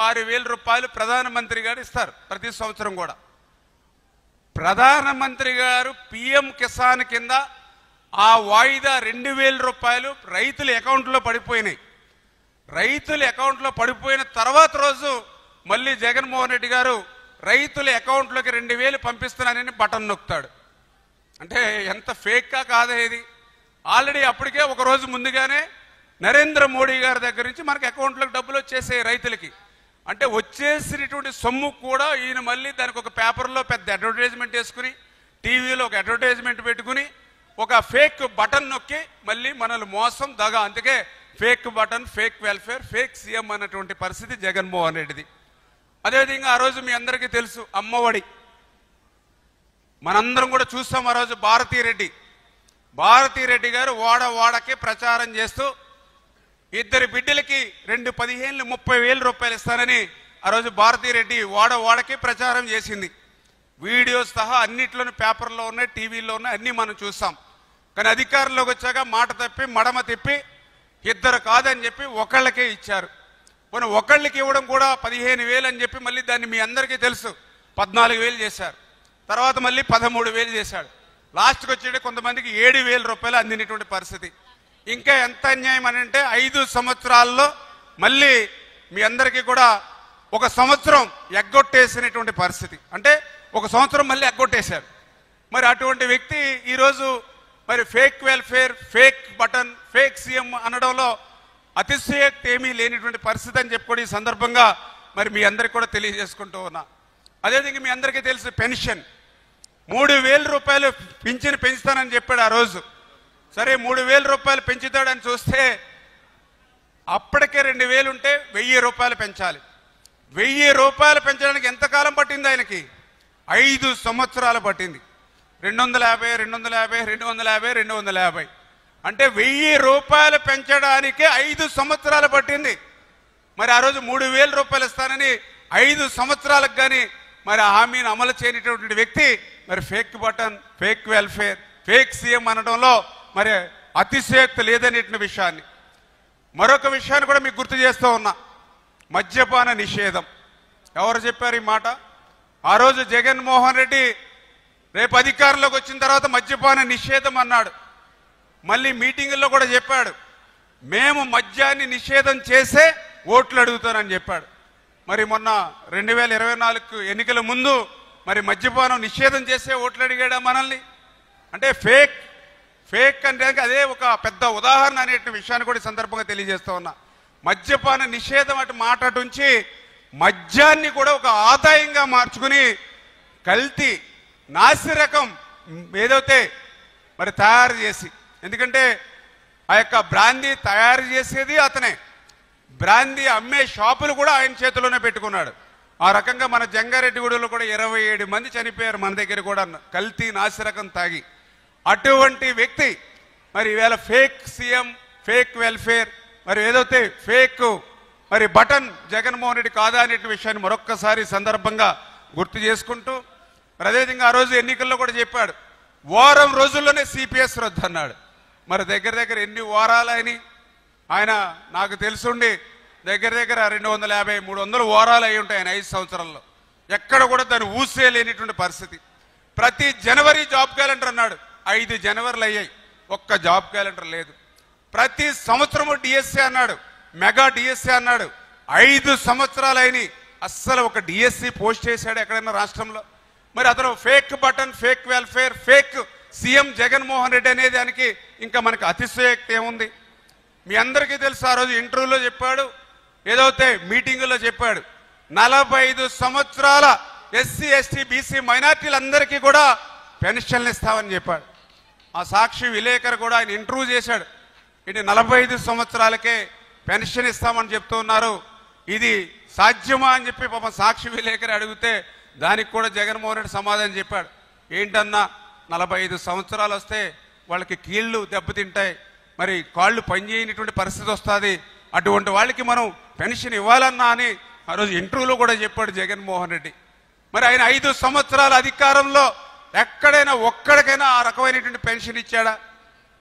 6,000 రూపాయలు ప్రధానమంత్రి గారు ఇస్తారు ప్రతి సంవత్సరం కూడా. ప్రధానమంత్రి గారు పిఎం కిసాన్ కింద ఆ వాయిదా 2,000 రూపాయలు రైతుల అకౌంట్లో పడిపోయినాయి. రైతుల అకౌంట్లో పడిపోయిన తర్వాత రోజు మళ్ళీ జగన్మోహన్ రెడ్డి గారు రైతుల అకౌంట్లోకి 2,000 పంపిస్తున్నానని బటన్ నొక్కుతాడు. అంటే ఎంత ఫేక్గా కాదా ఇది? ఆల్రెడీ అప్పటికే ఒక రోజు ముందుగానే నరేంద్ర మోడీ గారి దగ్గర నుంచి మనకి అకౌంట్లోకి డబ్బులు వచ్చేసాయి రైతులకి. అంటే వచ్చేసినటువంటి సొమ్ము కూడా ఈయన మళ్ళీ దానికి ఒక పేపర్లో పెద్ద అడ్వర్టైజ్మెంట్ వేసుకుని టీవీలో ఒక అడ్వర్టైజ్మెంట్ పెట్టుకుని ఒక ఫేక్ బటన్ నొక్కి మళ్ళీ మనల్ని మోసం దగా. అందుకే fake button, fake welfare, fake CM అన్నటువంటి పరిస్థితి జగన్మోహన్ రెడ్డిది. అదేవిధంగా ఆ రోజు మీ అందరికీ తెలుసు అమ్మఒడి, మనందరం కూడా చూస్తాం. ఆ రోజు భారతీ రెడ్డి గారు వాడకి ప్రచారం చేస్తూ 2 బిడ్డలకి 15,000 30,000 రూపాయలు ఇస్తానని ఆ రోజు భారతీ రెడ్డి వాడకి ప్రచారం చేసింది. వీడియోస్ సహా అన్నిట్లోనూ పేపర్లో ఉన్నాయి, టీవీలో ఉన్నాయి, అన్నీ మనం చూస్తాం. కానీ అధికారంలోకి వచ్చాక మాట తప్పి మడమ తిప్పి 2 కాదని చెప్పి ఒకళ్ళకే ఇచ్చారు. కొన్ని ఒకళ్ళకి ఇవ్వడం కూడా 15,000 అని చెప్పి మళ్ళీ దాన్ని మీ అందరికీ తెలుసు 14,000 చేశారు. తర్వాత మళ్ళీ 13,000 చేశాడు. లాస్ట్కి వచ్చేటి కొంతమందికి 7,000 రూపాయలు అందినటువంటి పరిస్థితి. ఇంకా ఎంత అన్యాయం అని అంటే 5 సంవత్సరాల్లో మళ్ళీ మీ అందరికీ కూడా 1 సంవత్సరం ఎగ్గొట్టేసినటువంటి పరిస్థితి. అంటే 1 సంవత్సరం మళ్ళీ ఎగ్గొట్టేశారు. మరి అటువంటి వ్యక్తి ఈరోజు మరి fake welfare, fake button, fake CM అనడంలో అతిశయోక్తి ఏమీ లేనిటువంటి పరిస్థితి అని చెప్పి కూడా ఈ సందర్భంగా మరి మీ అందరికీ కూడా తెలియజేసుకుంటూ ఉన్నా. అదేవిధంగా మీ అందరికీ తెలుసు పెన్షన్ 3,000 రూపాయలు పింఛను పెంచుతానని చెప్పాడు ఆ రోజు. సరే 3,000 రూపాయలు పెంచుతాడని చూస్తే అప్పటికే 2,000 ఉంటే 1,000 రూపాయలు పెంచాలి. 1,000 రూపాయలు పెంచడానికి ఎంతకాలం పట్టింది ఆయనకి? 5 సంవత్సరాలు పట్టింది. 250 అంటే 1,000 రూపాయలు పెంచడానికి 5 సంవత్సరాలు పట్టింది. మరి ఆ రోజు 3,000 రూపాయలు ఇస్తానని 5 సంవత్సరాలకు కానీ మరి హామీని అమలు చేయనటువంటి వ్యక్తి మరి fake button, fake welfare, fake CM అనడంలో మరి అతిశయోక్తి లేదనేటువంటి విషయాన్ని, మరొక విషయాన్ని కూడా మీకు గుర్తు చేస్తూ ఉన్నా. మద్యపాన నిషేధం. ఎవరు చెప్పారు ఈ మాట? ఆ రోజు జగన్మోహన్ రెడ్డి రేపు అధికారంలోకి వచ్చిన తర్వాత మద్యపాన నిషేధం అన్నాడు. మళ్ళీ మీటింగుల్లో కూడా చెప్పాడు మేము మద్యాన్ని నిషేధం చేసే ఓట్లు అడుగుతానని చెప్పాడు. మరి మొన్న 2024 ఎన్నికల ముందు మరి మద్యపానం నిషేధం చేసే ఓట్లు అడిగాడా మనల్ని? అంటే ఫేక్ అంటే అదే ఒక పెద్ద ఉదాహరణ అనే విషయాన్ని కూడా ఈ సందర్భంగా తెలియజేస్తూ ఉన్నా. మద్యపాన నిషేధం అటు మాట అటుంచి మద్యాన్ని కూడా ఒక ఆదాయంగా మార్చుకుని కల్తీ నాసిరకం ఏదైతే మరి తయారు చేసి, ఎందుకంటే ఆ యొక్క బ్రాందీ తయారు చేసేది అతనే, బ్రాందీ అమ్మే షాపులు కూడా ఆయన చేతిలోనే పెట్టుకున్నాడు. ఆ రకంగా మన జంగారెడ్డిగూడలో కూడా 27 మంది చనిపోయారు మన దగ్గర కూడా కల్తీ నాసిరకం తాగి. అటువంటి వ్యక్తి మరి ఈవేళ ఫేక్ సీఎం, ఫేక్ వెల్ఫేర్, మరి ఏదైతే ఫేక్ మరి బటన్ జగన్మోహన్ రెడ్డి కాదా అనే విషయాన్ని మరొక్కసారి సందర్భంగా గుర్తు చేసుకుంటూ, మరి అదేవిధంగా ఆ రోజు ఎన్నికల్లో కూడా చెప్పాడు వారం రోజుల్లోనే సిపిఎస్ రద్దు అన్నాడు. మరి దగ్గర ఎన్ని వారాలు ఆయన నాకు తెలుసుండి దగ్గర 250-300 వారాలు అయి ఉంటాయి ఆయన 5 సంవత్సరాల్లో. ఎక్కడ కూడా దాన్ని ఊసే లేనిటువంటి పరిస్థితి. ప్రతి జనవరి జాబ్ క్యాలెండర్ అన్నాడు, 5 జనవరిలు అయ్యాయి, ఒక్క జాబ్ క్యాలెండర్ లేదు. ప్రతి సంవత్సరము డిఎస్సీ అన్నాడు, మెగా డిఎస్సీ అన్నాడు, 5 సంవత్సరాలు అయినాయి, అస్సలు ఒక డిఎస్సీ పోస్ట్ చేశాడు ఎక్కడైనా రాష్ట్రంలో? మరి అతను fake button, fake welfare, fake CM Jaganmohan Reddy అనే దానికి ఇంకా మనకు అతిశయోక్తి ఏముంది? మీ అందరికీ తెలుసు ఆ రోజు ఇంటర్వ్యూలో చెప్పాడు, ఏదైతే మీటింగుల్లో చెప్పాడు 45 సంవత్సరాల ఎస్సీ ఎస్టీ బీసీ మైనార్టీలందరికీ కూడా పెన్షన్లు ఇస్తామని చెప్పాడు. ఆ సాక్షి విలేకరు కూడా ఆయన ఇంటర్వ్యూ చేశాడు, ఇది 45 సంవత్సరాలకే పెన్షన్ ఇస్తామని చెప్తూ ఉన్నారు, ఇది సాధ్యమా అని చెప్పి పాపం సాక్షి విలేకరు అడిగితే దానికి కూడా జగన్మోహన్ రెడ్డి సమాధానం చెప్పాడు. ఏంటన్నా 45 సంవత్సరాలు వస్తే వాళ్ళకి కీళ్ళు దెబ్బతింటాయి, మరి కాళ్ళు పనిచేయనటువంటి పరిస్థితి వస్తుంది, అటువంటి వాళ్ళకి మనం పెన్షన్ ఇవ్వాలన్నా అని ఆ రోజు ఇంటర్వ్యూలో కూడా చెప్పాడు జగన్మోహన్ రెడ్డి. మరి ఆయన 5 సంవత్సరాల అధికారంలో ఎక్కడైనా ఒక్కడికైనా ఆ రకమైనటువంటి పెన్షన్ ఇచ్చాడా?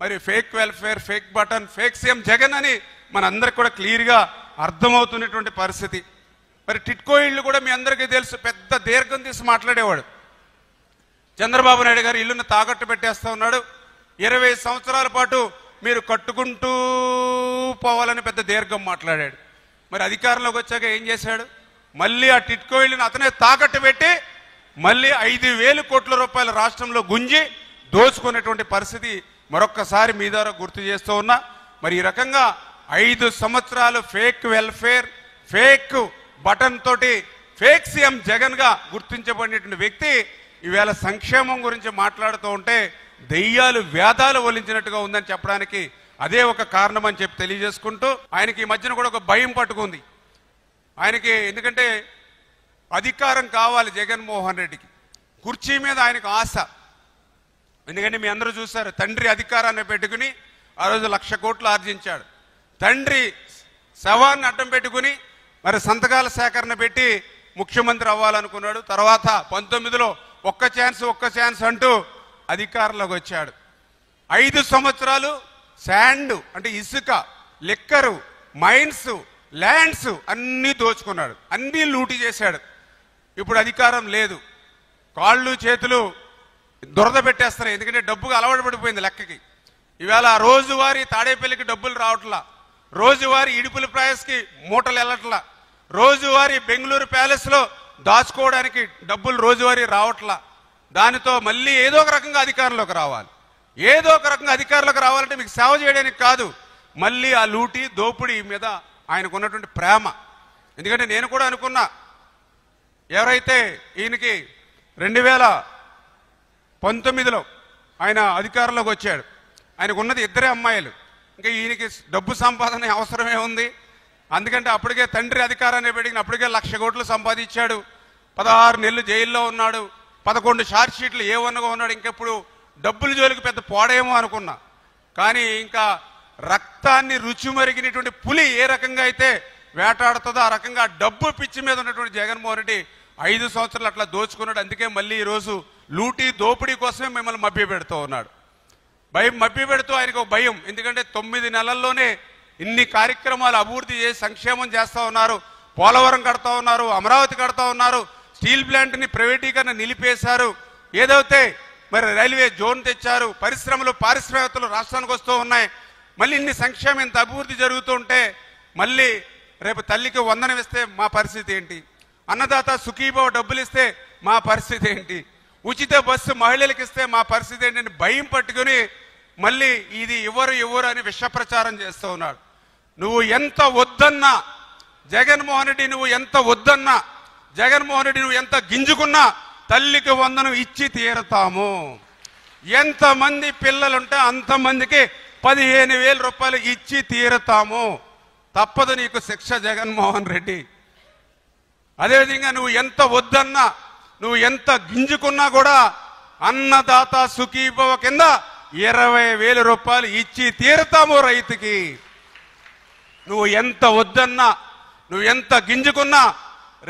మరి fake welfare, fake button, fake CM Jagan అని మనందరికి కూడా క్లియర్గా అర్థమవుతున్నటువంటి పరిస్థితి. మరి టిట్కో ఇళ్ళు కూడా మీ అందరికీ తెలుసు, పెద్ద దీర్ఘం తీసి మాట్లాడేవాడు. చంద్రబాబు నాయుడు గారు ఇల్లును తాకట్టు పెట్టేస్తా ఉన్నాడు, 20 సంవత్సరాల పాటు మీరు కట్టుకుంటూ పోవాలని పెద్ద దీర్ఘం మాట్లాడాడు. మరి అధికారంలోకి వచ్చాక ఏం చేశాడు? మళ్ళీ ఆ టిట్కో ఇళ్ళని అతనే తాకట్టు పెట్టి మళ్ళీ 5,000 కోట్ల రూపాయల రాష్ట్రంలో గుంజి దోచుకునేటువంటి పరిస్థితి మరొక్కసారి మీ ద్వారా గుర్తు చేస్తూ ఉన్నా. మరి ఈ రకంగా 5 సంవత్సరాలు ఫేక్ వెల్ఫేర్, ఫేక్ బటన్ తోటి ఫేక్ సీఎం జగన్ గా గుర్తించబడినటువంటి వ్యక్తి ఈవేళ సంక్షేమం గురించి మాట్లాడుతూ ఉంటే దెయ్యాలు వేదాలు వలించినట్టుగా ఉందని చెప్పడానికి అదే ఒక కారణం అని చెప్పి తెలియజేసుకుంటూ, ఆయనకి ఈ మధ్యన కూడా ఒక భయం పట్టుకుంది ఆయనకి. ఎందుకంటే అధికారం కావాలి జగన్మోహన్ రెడ్డికి, కుర్చీ మీద ఆయనకు ఆశ. ఎందుకంటే మీ అందరూ చూశారు, తండ్రి అధికారాన్ని పెట్టుకుని ఆ రోజు 1,00,000 కోట్లు ఆర్జించాడు. తండ్రి శవాన్ని అడ్డం పెట్టుకుని మరి సంతకాల సేకరణ పెట్టి ముఖ్యమంత్రి అవ్వాలనుకున్నాడు. తర్వాత 19లో ఒక్క ఛాన్స్ అంటూ అధికారంలోకి వచ్చాడు. 5 సంవత్సరాలు శాండ్ అంటే ఇసుక, లిక్కరు, మైన్స్, ల్యాండ్స్ అన్నీ దోచుకున్నాడు, అన్నీ లూటీ చేశాడు. ఇప్పుడు అధికారం లేదు, కాళ్ళు చేతులు దురద పెట్టేస్తున్నాయి. ఎందుకంటే డబ్బుగా అలవాటు పడిపోయింది లెక్కకి. ఇవాళ రోజువారీ తాడేపల్లికి డబ్బులు రావట్లా, రోజువారీ ఇడుపుల ప్రాయస్కి మూటలు వెళ్ళట్లా, రోజువారీ బెంగళూరు ప్యాలెస్లో దాచుకోవడానికి డబ్బులు రోజువారీ రావట్లా. దానితో మళ్ళీ ఏదో ఒక రకంగా అధికారంలోకి రావాలి. ఏదో ఒక రకంగా అధికారంలోకి రావాలంటే మీకు సేవ చేయడానికి కాదు, మళ్ళీ ఆ లూటీ దోపిడీ మీద ఆయనకు ఉన్నటువంటి ప్రేమ. ఎందుకంటే నేను కూడా అనుకున్నా, ఎవరైతే ఈయనకి 2019లో ఆయన అధికారంలోకి వచ్చాడు, ఆయనకు ఉన్నది 2 అమ్మాయిలు, ఇంకా ఈయనకి డబ్బు సంపాదన అవసరమే ఉంది. అందుకంటే అప్పటికే తండ్రి అధికారాన్ని పెరిగిన అప్పటికే 1,00,000 కోట్లు సంపాదించాడు, 16 నెలలు జైల్లో ఉన్నాడు, 11 షార్ట్ షీట్లు ఏవన్నగా ఉన్నాడు. ఇంకెప్పుడు డబ్బుల జోలికి పెద్ద పోడేమో అనుకున్నా. కానీ ఇంకా రక్తాన్ని రుచి మరిగినటువంటి పులి ఏ రకంగా అయితే వేటాడుతుందో ఆ రకంగా డబ్బు పిచ్చి మీద ఉన్నటువంటి జగన్మోహన్ రెడ్డి 5 సంవత్సరాలు అట్లా దోచుకున్నాడు. అందుకే మళ్ళీ ఈరోజు లూటీ దోపిడీ కోసమే మిమ్మల్ని మభ్య పెడుతూ ఉన్నాడు. మభ్య పెడుతూ ఆయనకు ఒక భయం. ఎందుకంటే 9 నెలల్లోనే ఇన్ని కార్యక్రమాలు అభివృద్ధి చేసి సంక్షేమం చేస్తూ ఉన్నారు, పోలవరం కడతా ఉన్నారు, అమరావతి కడతా ఉన్నారు, స్టీల్ ప్లాంట్ని ప్రైవేటీకరణ నిలిపేశారు, ఏదైతే మరి రైల్వే జోన్ తెచ్చారు, పరిశ్రమలు పారిశ్రామికతలు రాష్ట్రానికి వస్తూ ఉన్నాయి. మళ్ళీ ఇన్ని సంక్షేమం ఇంత అభివృద్ధి జరుగుతూ ఉంటే మళ్ళీ రేపు తల్లికి వందనం ఇస్తే మా పరిస్థితి ఏంటి, అన్నదాత సుఖీభావ డబ్బులు ఇస్తే మా పరిస్థితి ఏంటి, ఉచిత బస్సు మహిళలకు ఇస్తే మా పరిస్థితి ఏంటి అని భయం పట్టుకుని మళ్ళీ ఇది ఇవ్వరు అని విష ప్రచారం చేస్తూ ఉన్నాడు. నువ్వు ఎంత వద్దన్నా జగన్మోహన్ రెడ్డి, నువ్వు ఎంత వద్దన్నా జగన్మోహన్ రెడ్డి, నువ్వు ఎంత గింజుకున్నా తల్లికి వందనం ఇచ్చి తీరతాము. ఎంతమంది పిల్లలుంటే అంతమందికి 15,000 రూపాయలు ఇచ్చి తీరతాము. తప్పదు నీకు శిక్ష జగన్మోహన్ రెడ్డి. అదేవిధంగా నువ్వు ఎంత వద్దన్నా, నువ్వు ఎంత గింజుకున్నా కూడా అన్నదాత సుఖీభవ కింద 20,000 రూపాయలు ఇచ్చి తీరతాము రైతుకి. నువ్వు ఎంత వద్దన్నా, నువ్వు ఎంత గింజుకున్నా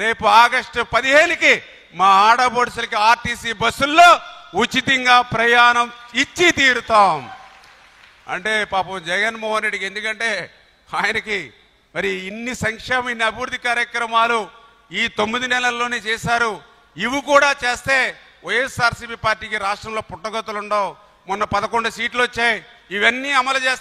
రేపు ఆగస్టు 15కి మా ఆడబొడుసులకి ఆర్టీసీ బస్సుల్లో ఉచితంగా ప్రయాణం ఇచ్చి తీరుతాం. అంటే పాపం జగన్మోహన్ రెడ్డికి, ఎందుకంటే ఆయనకి మరి ఇన్ని సంక్షేమ ఇన్ని అభివృద్ధి కార్యక్రమాలు ఈ 9 నెలల్లోనే చేశారు. ఇవి కూడా చేస్తే వైఎస్ఆర్సీపీ పార్టీకి రాష్ట్రంలో పుట్టగతులు ఉండవు. మొన్న 11 సీట్లు వచ్చాయి. ఇవన్నీ అమలు చేస్తే